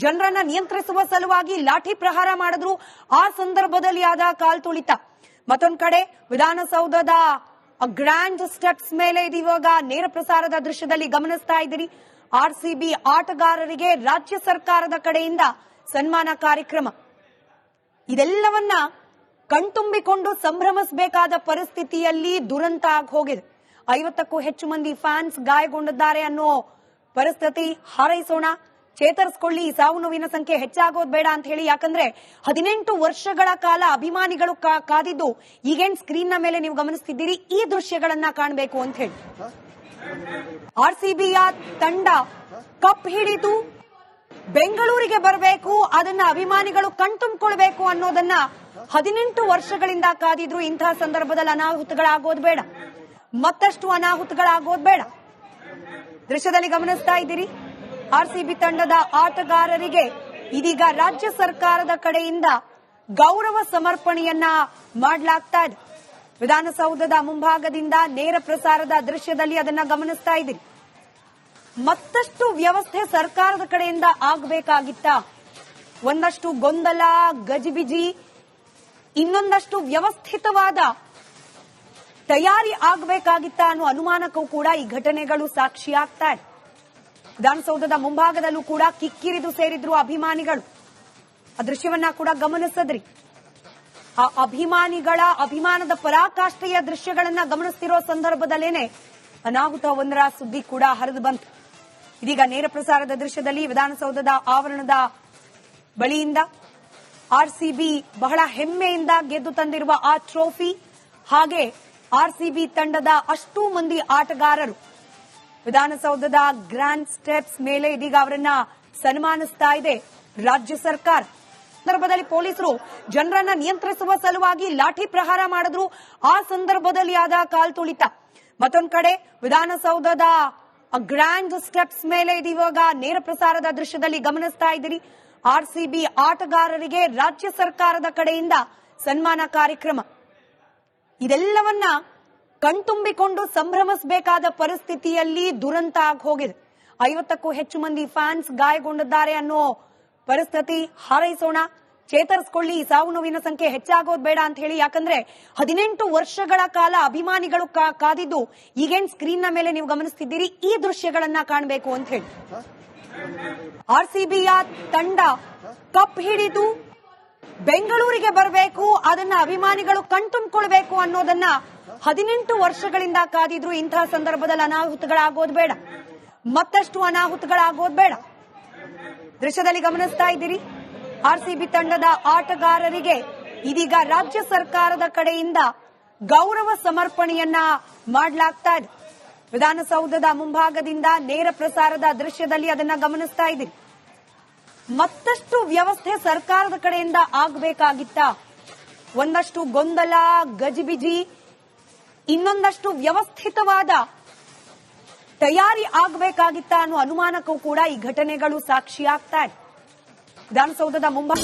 ಜನರನ್ನ ನಿಯಂತ್ರಿಸುವ ಸಲುವಾಗಿ ಲಾಠಿ ಪ್ರಹಾರ ಮಾಡಿದ್ರು. ಆ ಸಂದರ್ಭದಲ್ಲಿ ಆದ ಕಾಲ್ತುಳಿತ. ಮತ್ತೊಂದ್ ಕಡೆ ವಿಧಾನಸೌಧದ ಗ್ರ್ಯಾಂಡ್ ಸ್ಟೆಪ್ಸ್ ಮೇಲೆ ಇದೀವಾಗ ನೇರ ಪ್ರಸಾರದ ದೃಶ್ಯದಲ್ಲಿ ಗಮನಿಸ್ತಾ ಇದ್ದೀರಿ. ಆರ್ಸಿಬಿ ಆಟಗಾರರಿಗೆ ರಾಜ್ಯ ಸರ್ಕಾರದ ಕಡೆಯಿಂದ ಸನ್ಮಾನ ಕಾರ್ಯಕ್ರಮ. ಇದೆಲ್ಲವನ್ನ ಕಣ್ತುಂಬಿಕೊಂಡು ಸಂಭ್ರಮಿಸಬೇಕಾದ ಪರಿಸ್ಥಿತಿಯಲ್ಲಿ ದುರಂತ ಆಗಿ ಹೋಗಿದೆ. 50ಕ್ಕೂ ಹೆಚ್ಚು ಮಂದಿ ಫ್ಯಾನ್ಸ್ ಗಾಯಗೊಂಡಿದ್ದಾರೆ ಅನ್ನೋ ಪರಿಸ್ಥಿತಿ. ಹಾರೈಸೋಣ, ಚೇತರಿಸಿಕೊಳ್ಳಿ, ಸಾವು ನೋವಿನ ಸಂಖ್ಯೆ ಹೆಚ್ಚಾಗೋದು ಬೇಡ ಅಂತ ಹೇಳಿ. ಯಾಕಂದ್ರೆ 18 ವರ್ಷಗಳ ಕಾಲ ಅಭಿಮಾನಿಗಳು ಕಾದಿದ್ದು ಈಗೇನ್ ಸ್ಕ್ರೀನ್ ನ ಮೇಲೆ ನೀವು ಗಮನಿಸ್ತಿದ್ದೀರಿ, ಈ ದೃಶ್ಯಗಳನ್ನ ಕಾಣಬೇಕು ಅಂತ ಹೇಳಿ. ಆರ್ಸಿಬಿಯ ತಂಡ ಕಪ್ ಹಿಡಿದು ಬೆಂಗಳೂರಿಗೆ ಬರಬೇಕು, ಅದನ್ನ ಅಭಿಮಾನಿಗಳು ಕಣ್ತುಂಬಿಕೊಳ್ಬೇಕು ಅನ್ನೋದನ್ನ 18 ವರ್ಷಗಳಿಂದ ಕಾದಿದ್ರು. ಇಂತಹ ಸಂದರ್ಭದಲ್ಲಿ ಅನಾಹುತಗಳಾಗೋದು ಬೇಡ, ಮತ್ತಷ್ಟು ಅನಾಹುತಗಳಾಗೋದು ಬೇಡ. ದೃಶ್ಯದಲ್ಲಿ ಗಮನಿಸ್ತಾ ಇದ್ದೀರಿ, ಆರ್ಸಿಬಿ ತಂಡದ ಆಟಗಾರರಿಗೆ ಇದೀಗ ರಾಜ್ಯ ಸರ್ಕಾರದ ಕಡೆಯಿಂದ ಗೌರವ ಸಮರ್ಪಣೆಯನ್ನ ಮಾಡಲಾಗ್ತಾ ಇದೆ. ವಿಧಾನಸೌಧದ ಮುಂಭಾಗದಿಂದ ನೇರ ಪ್ರಸಾರದ ದೃಶ್ಯದಲ್ಲಿ ಅದನ್ನ ಗಮನಿಸ್ತಾ ಇದ್ದೀರಿ. ಮತ್ತಷ್ಟು ವ್ಯವಸ್ಥೆ ಸರ್ಕಾರದ ಕಡೆಯಿಂದ ಆಗಬೇಕಾಗಿತ್ತ? ಒಂದಷ್ಟು ಗೊಂದಲ, ಗಜಿಬಿಜಿ, ಇನ್ನೊಂದಷ್ಟು ವ್ಯವಸ್ಥಿತವಾದ ತಯಾರಿ ಆಗಬೇಕಾಗಿತ್ತ ಅನ್ನೋ ಅನುಮಾನಕ್ಕೂ ಕೂಡ ಈ ಘಟನೆಗಳು ಸಾಕ್ಷಿಯಾಗ್ತಾ ಇದೆ. ವಿಧಾನಸೌಧದ ಮುಂಭಾಗದಲ್ಲೂ ಕೂಡ ಕಿಕ್ಕಿರಿದು ಸೇರಿದ್ರು ಅಭಿಮಾನಿಗಳು. ಆ ದೃಶ್ಯವನ್ನ ಕೂಡ ಗಮನಿಸಿದ್ರಿ. ಆ ಅಭಿಮಾನಿಗಳ ಅಭಿಮಾನದ ಪರಾಕಾಷ್ಠೆಯ ದೃಶ್ಯಗಳನ್ನ ಗಮನಿಸ್ತಿರೋ ಸಂದರ್ಭದಲ್ಲೇನೆ ಅನಾಹುತ ಒಂದರ ಸುದ್ದಿ ಕೂಡ ಹರಿದು ಬಂತು. ಇದೀಗ ನೇರ ಪ್ರಸಾರದ ದೃಶ್ಯದಲ್ಲಿ ವಿಧಾನಸೌಧದ ಆವರಣದ ಬಳಿಯಿಂದ ಆರ್ಸಿಬಿ ಬಹಳ ಹೆಮ್ಮೆಯಿಂದ ಗೆದ್ದು ತಂದಿರುವ ಆ ಟ್ರೋಫಿ, ಹಾಗೆ ಆರ್ಸಿಬಿ ತಂಡದ ಅಷ್ಟೂ ಮಂದಿ ಆಟಗಾರರು ವಿಧಾನಸೌಧದ ಗ್ರ್ಯಾಂಡ್ ಸ್ಟೆಪ್ಸ್ ಮೇಲೆ ಇದೀಗ ಅವರನ್ನ ಸನ್ಮಾನಿಸ್ತಾ ಇದೆ ರಾಜ್ಯ ಸರ್ಕಾರ. ಸಂದರ್ಭದಲ್ಲಿ ಪೊಲೀಸರು ಜನರನ್ನ ನಿಯಂತ್ರಿಸುವ ಸಲುವಾಗಿ ಲಾಠಿ ಪ್ರಹಾರ ಮಾಡಿದ್ರು. ಆ ಸಂದರ್ಭದಲ್ಲಿ ಆದ ಕಾಲ್ತುಳಿತ. ಮತ್ತೊಂದ್ ಕಡೆ ವಿಧಾನಸೌಧದ ಗ್ರ್ಯಾಂಡ್ ಸ್ಟೆಪ್ಸ್ ಮೇಲೆ ಇದೀವಾಗ ನೇರ ಪ್ರಸಾರದ ದೃಶ್ಯದಲ್ಲಿ ಗಮನಿಸ್ತಾ ಇದ್ದೀರಿ. ಆರ್ಸಿಬಿ ಆಟಗಾರರಿಗೆ ರಾಜ್ಯ ಸರ್ಕಾರದ ಕಡೆಯಿಂದ ಸನ್ಮಾನ ಕಾರ್ಯಕ್ರಮ. ಇದೆಲ್ಲವನ್ನ ಕಣ್ತುಂಬಿಕೊಂಡು ಸಂಭ್ರಮಿಸಬೇಕಾದ ಪರಿಸ್ಥಿತಿಯಲ್ಲಿ ದುರಂತ ಆಗಿ ಹೋಗಿದೆ. 50ಕ್ಕೂ ಹೆಚ್ಚು ಮಂದಿ ಫ್ಯಾನ್ಸ್ ಗಾಯಗೊಂಡಿದ್ದಾರೆ ಅನ್ನೋ ಪರಿಸ್ಥಿತಿ. ಹಾರೈಸೋಣ, ಚೇತರಿಸಿಕೊಳ್ಳಿ, ಸಾವು ನೋವಿನ ಸಂಖ್ಯೆ ಹೆಚ್ಚಾಗೋದು ಬೇಡ ಅಂತ ಹೇಳಿ. ಯಾಕಂದ್ರೆ 18 ವರ್ಷಗಳ ಕಾಲ ಅಭಿಮಾನಿಗಳು ಕಾದಿದ್ದು ಈಗೇನ್ ಸ್ಕ್ರೀನ್ ನ ಮೇಲೆ ನೀವು ಗಮನಿಸ್ತಿದ್ದೀರಿ, ಈ ದೃಶ್ಯಗಳನ್ನ ಕಾಣಬೇಕು ಅಂತ ಹೇಳಿ. ಆರ್ಸಿಬಿಯ ತಂಡ ಕಪ್ ಹಿಡಿದು ಬೆಂಗಳೂರಿಗೆ ಬರಬೇಕು, ಅದನ್ನ ಅಭಿಮಾನಿಗಳು ಕಣ್ತುಂಬಿಕೊಳ್ಬೇಕು ಅನ್ನೋದನ್ನ 18 ವರ್ಷಗಳಿಂದ ಕಾದಿದ್ರು. ಇಂತಹ ಸಂದರ್ಭದಲ್ಲಿ ಅನಾಹುತಗಳಾಗೋದು ಬೇಡ, ಮತ್ತಷ್ಟು ಅನಾಹುತಗಳಾಗೋದು ಬೇಡ. ದೃಶ್ಯದಲ್ಲಿ ಗಮನಿಸ್ತಾ ಇದ್ದೀರಿ, ಆರ್ಸಿಬಿ ತಂಡದ ಆಟಗಾರರಿಗೆ ಇದೀಗ ರಾಜ್ಯ ಸರ್ಕಾರದ ಕಡೆಯಿಂದ ಗೌರವ ಸಮರ್ಪಣೆಯನ್ನ ಮಾಡಲಾಗ್ತಾ ಇದೆ. ವಿಧಾನಸೌಧದ ಮುಂಭಾಗದಿಂದ ನೇರ ಪ್ರಸಾರದ ದೃಶ್ಯದಲ್ಲಿ ಅದನ್ನ ಗಮನಿಸ್ತಾ ಇದ್ದೀರಿ. ಮತ್ತಷ್ಟು ವ್ಯವಸ್ಥೆ ಸರ್ಕಾರದ ಕಡೆಯಿಂದ ಆಗಬೇಕಾಗಿತ್ತ? ಒಂದಷ್ಟು ಗೊಂದಲ, ಗಜಿಬಿಜಿ, ಇನ್ನೊಂದಷ್ಟು ವ್ಯವಸ್ಥಿತವಾದ ತಯಾರಿ ಆಗಬೇಕಾಗಿತ್ತ ಅನ್ನೋ ಅನುಮಾನಕ್ಕೂ ಕೂಡ ಈ ಘಟನೆಗಳು ಸಾಕ್ಷಿಯಾಗ್ತಾ ಇದೆ. ವಿಧಾನಸೌಧದ ಮುಂಭಾಗ